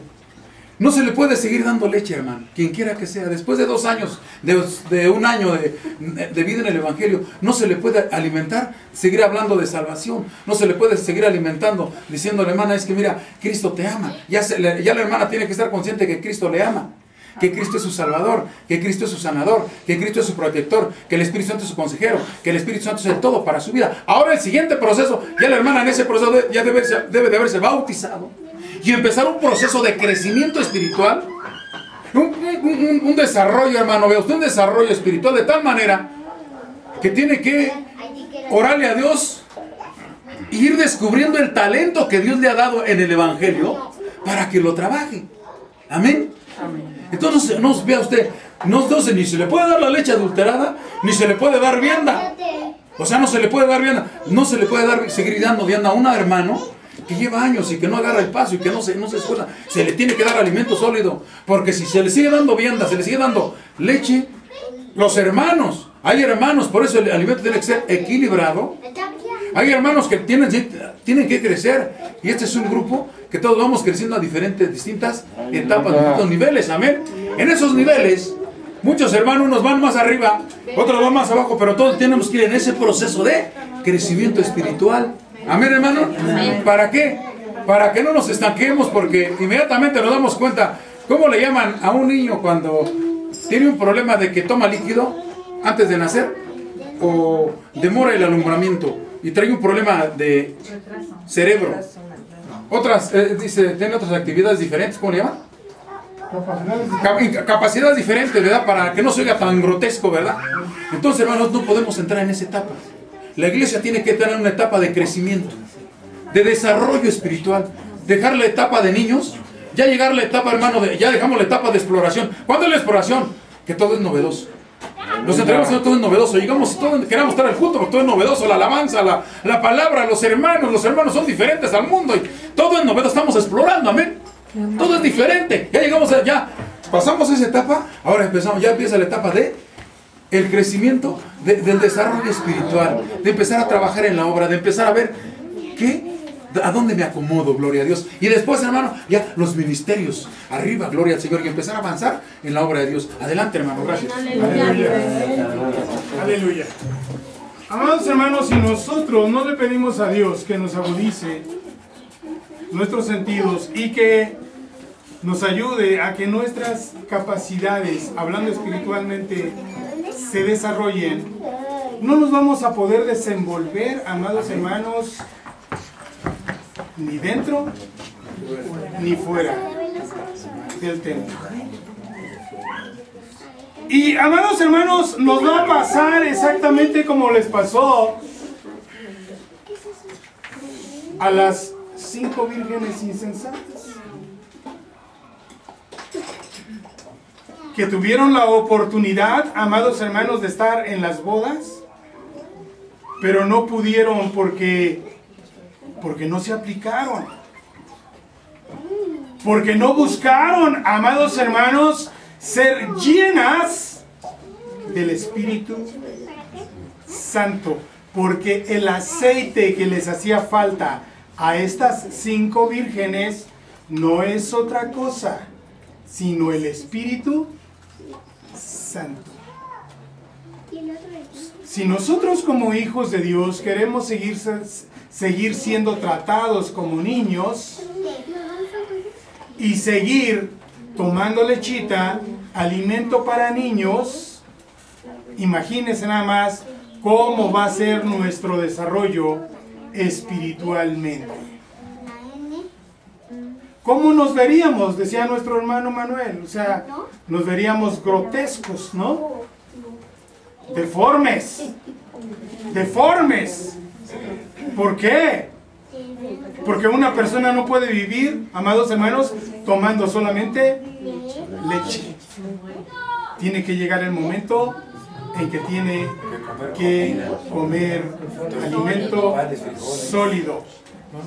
no se le puede seguir dando leche, hermano, quien quiera que sea. Después de 2 años, de 1 año de vida en el Evangelio, no se le puede alimentar, seguir hablando de salvación. No se le puede seguir alimentando, diciéndole, hermana, es que mira, Cristo te ama. Ya la hermana tiene que estar consciente que Cristo le ama, que Cristo es su Salvador, que Cristo es su sanador, que Cristo es su protector, que el Espíritu Santo es su consejero, que el Espíritu Santo es el todo para su vida. Ahora el siguiente proceso, ya la hermana en ese proceso ya debe de haberse bautizado y empezar un proceso de crecimiento espiritual, un desarrollo, hermano, vea usted, un desarrollo espiritual de tal manera que tiene que orarle a Dios e ir descubriendo el talento que Dios le ha dado en el Evangelio para que lo trabaje. Amén. Entonces, no vea usted, entonces ni se le puede dar la leche adulterada, ni se le puede dar vianda. O sea, no se le puede dar vianda, no se le puede seguir dando vianda a un hermano que lleva años y que no agarra el paso y que no se esfuerza. Se le tiene que dar alimento sólido, porque si se le sigue dando vianda, se le sigue dando leche, hay hermanos, por eso el alimento tiene que ser equilibrado. Hay hermanos que tienen que crecer, y este es un grupo que todos vamos creciendo a distintas etapas, distintos niveles, amén. En esos niveles, muchos hermanos, unos van más arriba, otros van más abajo, pero todos tenemos que ir en ese proceso de crecimiento espiritual. Amén, hermano. ¿Para qué? Para que no nos estanquemos, porque inmediatamente nos damos cuenta. ¿Cómo le llaman a un niño cuando tiene un problema de que toma líquido antes de nacer o demora el alumbramiento y trae un problema de cerebro? Tiene otras actividades diferentes, ¿cómo le llaman? Capacidades diferentes, ¿verdad? Para que no se oiga tan grotesco, ¿verdad? Entonces, hermanos, no podemos entrar en esa etapa. La iglesia tiene que tener una etapa de crecimiento, de desarrollo espiritual. Dejar la etapa de niños, ya llegar la etapa, hermano, ya dejamos la etapa de exploración. ¿Cuándo es la exploración? Que todo es novedoso. Nos entregamos a todo es novedoso. Queramos estar al culto porque todo es novedoso. La alabanza, la palabra, los hermanos son diferentes al mundo. Y todo es novedoso, estamos explorando, amén. Todo es diferente. Ya llegamos ya pasamos esa etapa, ahora ya empieza la etapa de el crecimiento del desarrollo espiritual, de empezar a trabajar en la obra, de empezar a ver a dónde me acomodo, gloria a Dios. Y después, hermano, ya los ministerios, arriba, gloria al Señor, y empezar a avanzar en la obra de Dios. Adelante, hermano, gracias. Aleluya. Aleluya. Amados hermanos, si nosotros no le pedimos a Dios que nos agudice nuestros sentidos y que nos ayude a que nuestras capacidades, hablando espiritualmente, se desarrollen, no nos vamos a poder desenvolver, amados hermanos, ni dentro ni fuera. del templo. Y amados hermanos, nos va a pasar exactamente como les pasó a las 5 vírgenes insensatas, que tuvieron la oportunidad, amados hermanos, de estar en las bodas, pero no pudieron porque no se aplicaron, porque no buscaron, amados hermanos, ser llenas del Espíritu Santo, porque el aceite que les hacía falta a estas 5 vírgenes no es otra cosa sino el Espíritu Santo. Si nosotros como hijos de Dios queremos seguir siendo tratados como niños y seguir tomando lechita, alimento para niños, imagínense nada más cómo va a ser nuestro desarrollo espiritualmente. ¿Cómo nos veríamos? Decía nuestro hermano Manuel. O sea, nos veríamos grotescos, ¿no? Deformes. Deformes. ¿Por qué? Porque una persona no puede vivir, amados hermanos, tomando solamente leche. Tiene que llegar el momento en que tiene que comer alimento sólido.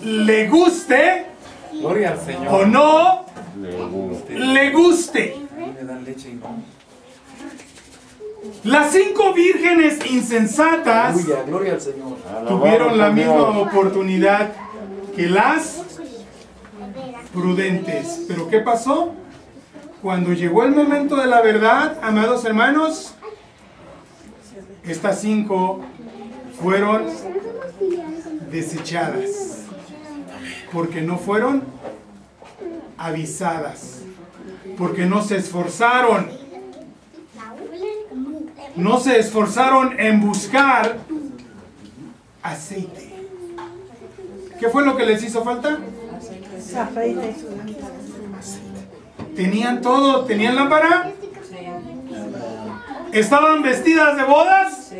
Le guste Gloria al Señor. o no le guste. Le dan leche y no. Las 5 vírgenes insensatas Aleluya, gloria al Señor. tuvieron la misma oportunidad que las prudentes. ¿Pero qué pasó? Cuando llegó el momento de la verdad, amados hermanos, estas 5 fueron desechadas, porque no fueron avisadas, porque no se esforzaron. No se esforzaron en buscar aceite. ¿Qué fue lo que les hizo falta? Aceite. ¿Tenían todo? ¿Tenían lámpara? ¿Estaban vestidas de bodas?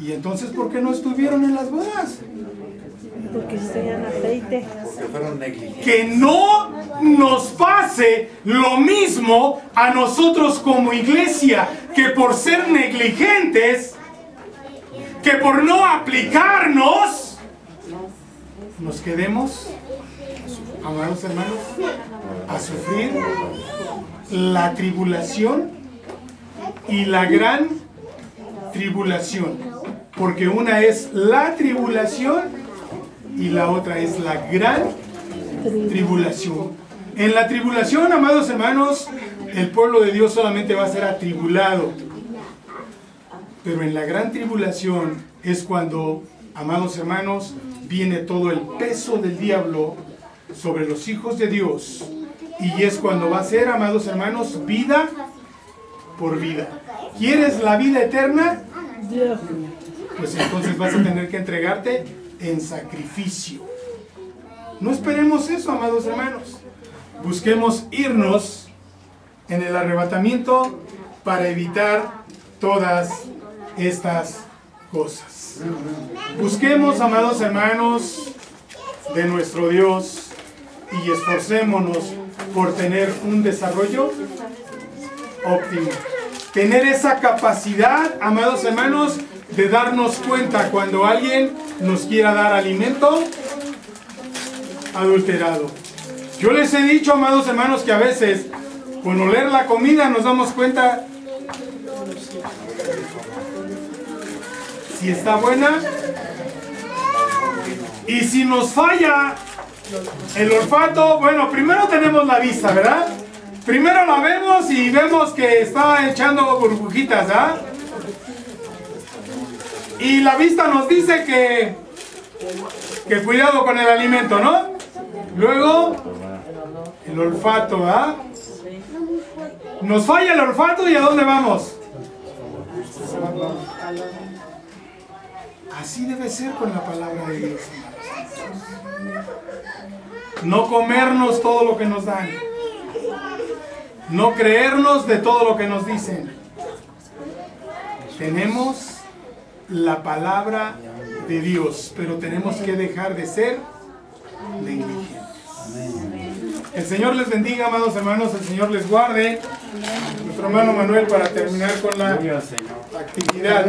¿Y entonces por qué no estuvieron en las bodas? Porque tenían aceite. Porque fueron negligentes. Que no nos pase lo mismo a nosotros como iglesia, que por ser negligentes, que por no aplicarnos, nos quedemos, amados hermanos, a sufrir la tribulación y la gran tribulación. Porque una es la tribulación y la otra es la gran tribulación. En la tribulación, amados hermanos, el pueblo de Dios solamente va a ser atribulado. Pero en la gran tribulación es cuando, amados hermanos, viene todo el peso del diablo sobre los hijos de Dios. Y es cuando va a ser, amados hermanos, vida por vida. ¿Quieres la vida eterna? Pues entonces vas a tener que entregarte en sacrificio. No esperemos eso, amados hermanos. Busquemos irnos en el arrebatamiento para evitar todas estas cosas. Busquemos, amados hermanos, de nuestro Dios y esforcémonos por tener un desarrollo óptimo. Tener esa capacidad, amados hermanos, de darnos cuenta cuando alguien nos quiera dar alimento adulterado. Yo les he dicho, amados hermanos, que a veces con oler la comida nos damos cuenta si está buena, y si nos falla el olfato, bueno, primero tenemos la vista, ¿verdad? Primero la vemos y vemos que está echando burbujitas, ¿verdad? Y la vista nos dice que cuidado con el alimento, ¿no? Luego, el olfato, ¿verdad? Nos falla el olfato y ¿a dónde vamos? Así debe ser con la palabra de Dios. No comernos todo lo que nos dan. no creernos de todo lo que nos dicen. Tenemos la palabra de Dios, pero tenemos que dejar de ser negligentes. El Señor les bendiga, amados hermanos, el Señor les guarde. Nuestro hermano Manuel para terminar con la actividad.